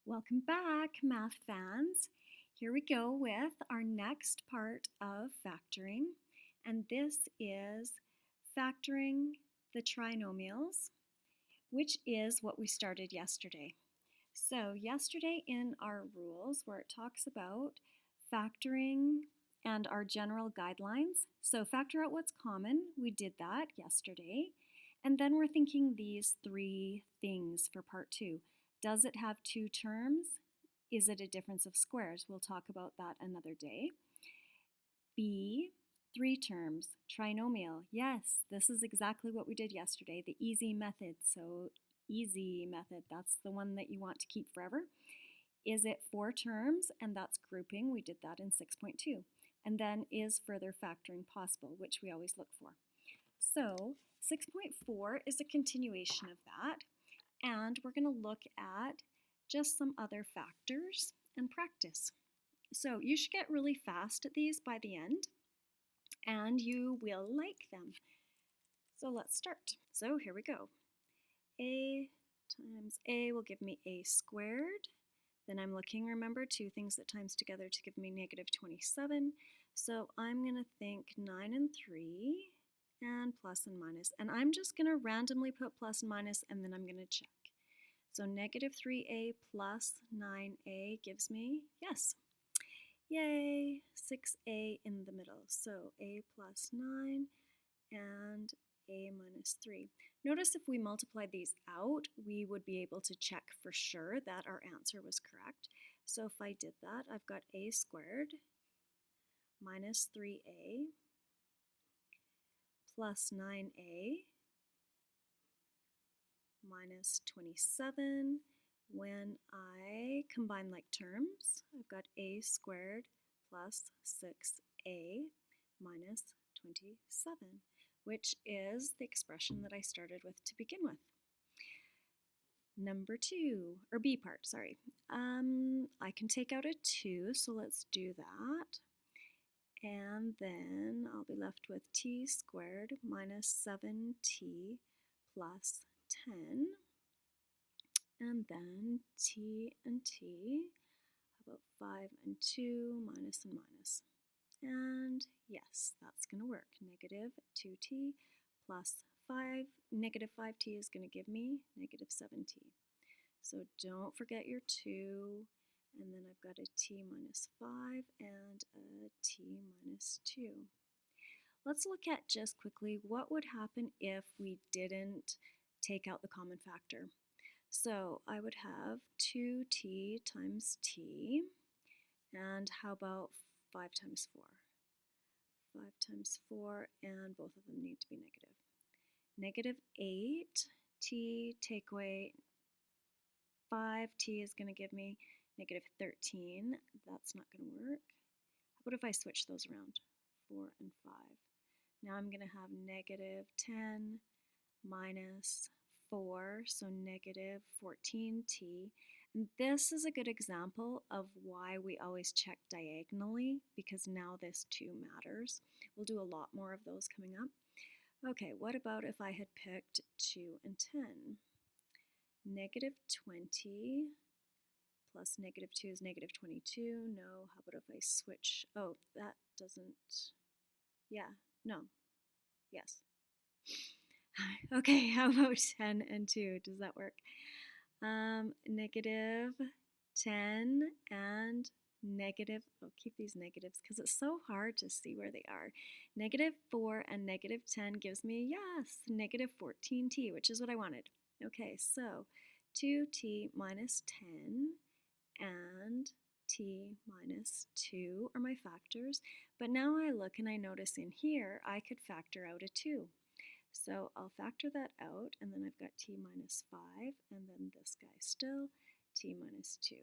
Welcome back, math fans. Here we go with our next part of factoring, and this is factoring the trinomials, which is what we started yesterday. So, yesterday in our rules, where it talks about factoring and our general guidelines, so factor out what's common, we did that yesterday. And then we're thinking these three things for part two. Does it have two terms? Is it a difference of squares? We'll talk about that another day. B, three terms, trinomial. Yes, this is exactly what we did yesterday, the easy method. So easy method, that's the one that you want to keep forever. Is it four terms? And that's grouping. We did that in 6.2. And then is further factoring possible, which we always look for. So 6.4 is a continuation of that. And we're going to look at just some other factors and practice. So you should get really fast at these by the end, and you will like them. So let's start. So here we go. A times A will give me A squared. Then I'm looking, remember, two things that times together to give me negative 27. So I'm going to think 9 and 3 and plus and minus. And I'm just going to randomly put plus and minus, and then I'm going to check. So negative 3a plus 9a gives me, yes, yay, 6a in the middle. So a plus 9 and a minus 3. Notice if we multiplied these out, we would be able to check for sure that our answer was correct. So if I did that, I've got a squared minus 3a plus 9a minus 27. When I combine like terms, I've got a squared plus 6a minus 27, which is the expression that I started with to begin with. Number two, or B part, sorry. I can take out a 2, so let's do that. And then I'll be left with t squared minus 7t plus 10. And then t and t, how about 5 and 2, minus and minus. And yes, that's going to work. Negative 2t plus 5, negative 5t is going to give me negative 7t. So don't forget your 2, and then I've got a t minus 5 and a t minus 2. Let's look at just quickly what would happen if we didn't take out the common factor. So I would have 2t times t, and how about 5 times 4? 5 times 4, and both of them need to be negative. Negative 8t, take away 5t is going to give me negative 13. That's not going to work. What if I switch those around? 4 and 5. Now I'm going to have negative 10 minus 4, so negative 14t. And this is a good example of why we always check diagonally, because now this 2 matters. We'll do a lot more of those coming up. Okay, what about if I had picked 2 and 10? Negative 20 plus negative 2 is negative 22. No, how about if I switch? Oh, that doesn't, yeah, no, yes. Okay, how about 10 and 2? Does that work? Negative 10 and negative, I'll keep these negatives because it's so hard to see where they are. Negative 4 and negative 10 gives me, yes, negative 14t, which is what I wanted. Okay, so 2t minus 10 and t minus 2 are my factors. But now I look and I notice in here I could factor out a 2. So I'll factor that out, and then I've got t minus 5, and then this guy still, t minus 2.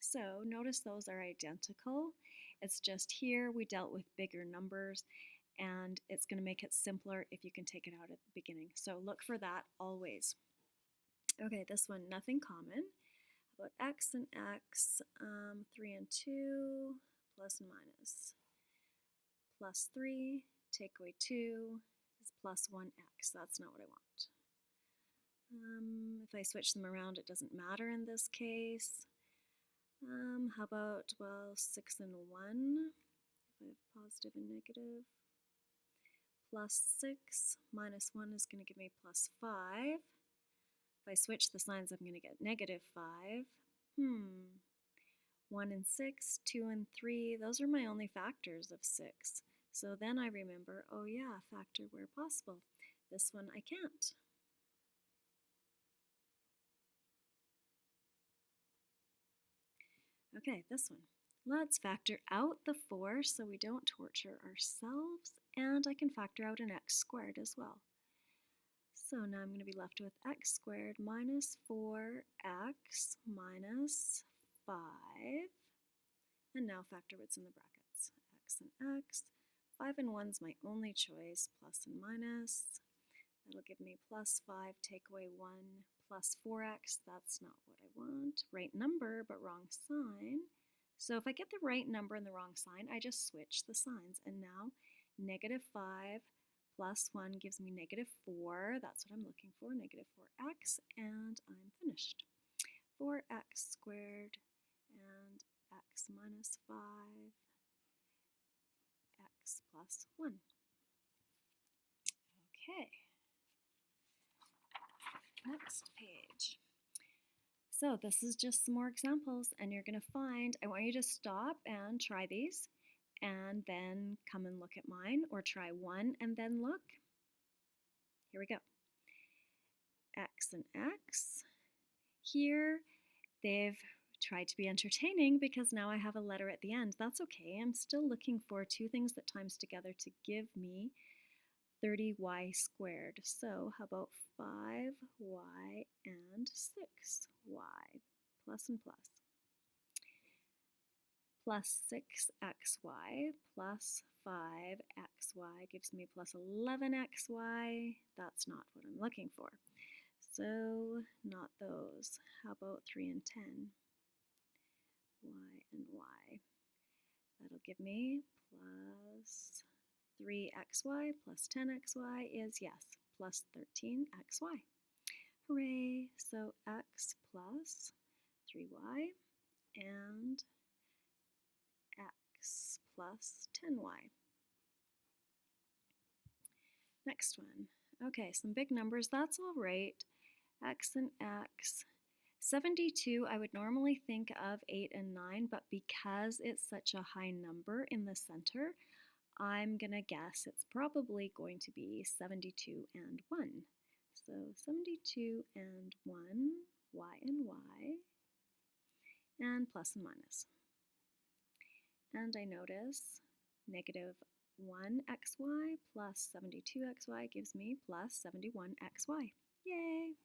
So notice those are identical. It's just here we dealt with bigger numbers, and it's going to make it simpler if you can take it out at the beginning. So look for that always. Okay, this one, nothing common. How about x and x, 3 and 2, plus and minus. Plus 3, take away 2, is plus 1x. That's not what I want. If I switch them around, it doesn't matter in this case. How about, well, 6 and 1, if I have positive and negative. Plus 6 minus 1 is going to give me plus 5. If I switch the signs, I'm going to get negative 5. 1 and 6, 2 and 3, those are my only factors of 6. So then I remember, oh yeah, factor where possible. This one I can't. Okay, this one. Let's factor out the 4 so we don't torture ourselves, and I can factor out an x squared as well. So now I'm going to be left with x squared minus 4x minus 5. And now factor what's in the brackets. X and x. 5 and 1 is my only choice, plus and minus. That'll give me plus 5, take away 1, plus 4x. That's not what I want. Right number, but wrong sign. So if I get the right number and the wrong sign, I just switch the signs. And now negative 5 plus 1 gives me negative 4. That's what I'm looking for, negative 4x. And I'm finished. 4x squared and x minus 5, x plus 1. Okay. Next page. So this is just some more examples, and you're going to find, I want you to stop and try these, and then come and look at mine, or try one and then look. Here we go. X and X. Here, they've tried to be entertaining because now I have a letter at the end. That's okay. I'm still looking for two things that times together to give me 30y squared. So how about 5y and 6y, plus and plus. Plus 6xy plus 5xy gives me plus 11xy. That's not what I'm looking for. So not those. How about 3 and 10? Y and y. That'll give me plus 3xy plus 10xy is, yes, plus 13xy. Hooray! So x plus 3y and x plus 10y. Next one. Okay, some big numbers, that's all right. X and x. 72, I would normally think of 8 and 9, but because it's such a high number in the center, I'm going to guess it's probably going to be 72 and 1. So 72 and 1, y and y, and plus and minus. And I notice negative 1xy plus 72xy gives me plus 71xy. Yay!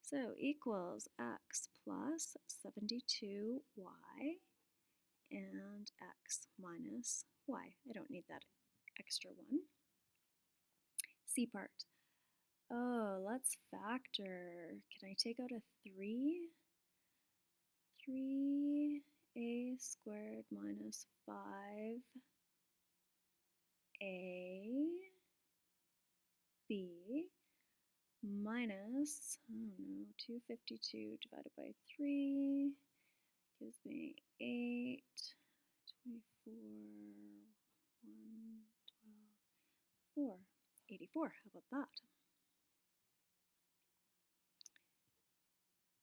So equals x plus 72y and x minus y. I don't need that extra one. C part. Oh, let's factor. Can I take out a 3? 3a squared minus 5ab minus, I don't know, 252 divided by 3 gives me 8, 24, 1, 12, 4, 84. How about that?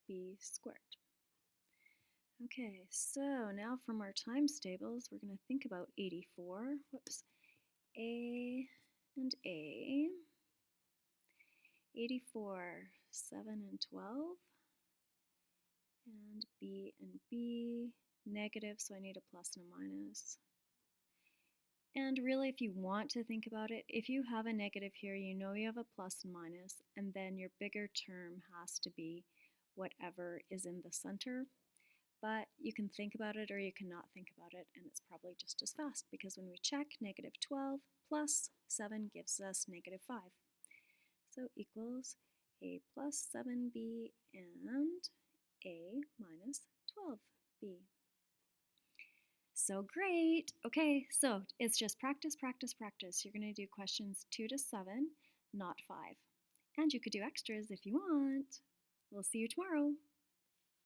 B squared. Okay, so now from our times tables, we're going to think about 84. Whoops. A and A. 84, 7 and 12. And B and B. Negative, so I need a plus and a minus. And really, if you want to think about it, if you have a negative here, you know you have a plus and minus, and then your bigger term has to be whatever is in the center. But you can think about it or you cannot think about it, and it's probably just as fast, because when we check, negative 12 plus 7 gives us negative 5. So equals a plus 7b and a minus 12b. So great. Okay, so it's just practice, practice, practice. You're going to do questions 2 to 7, not 5. And you could do extras if you want. We'll see you tomorrow.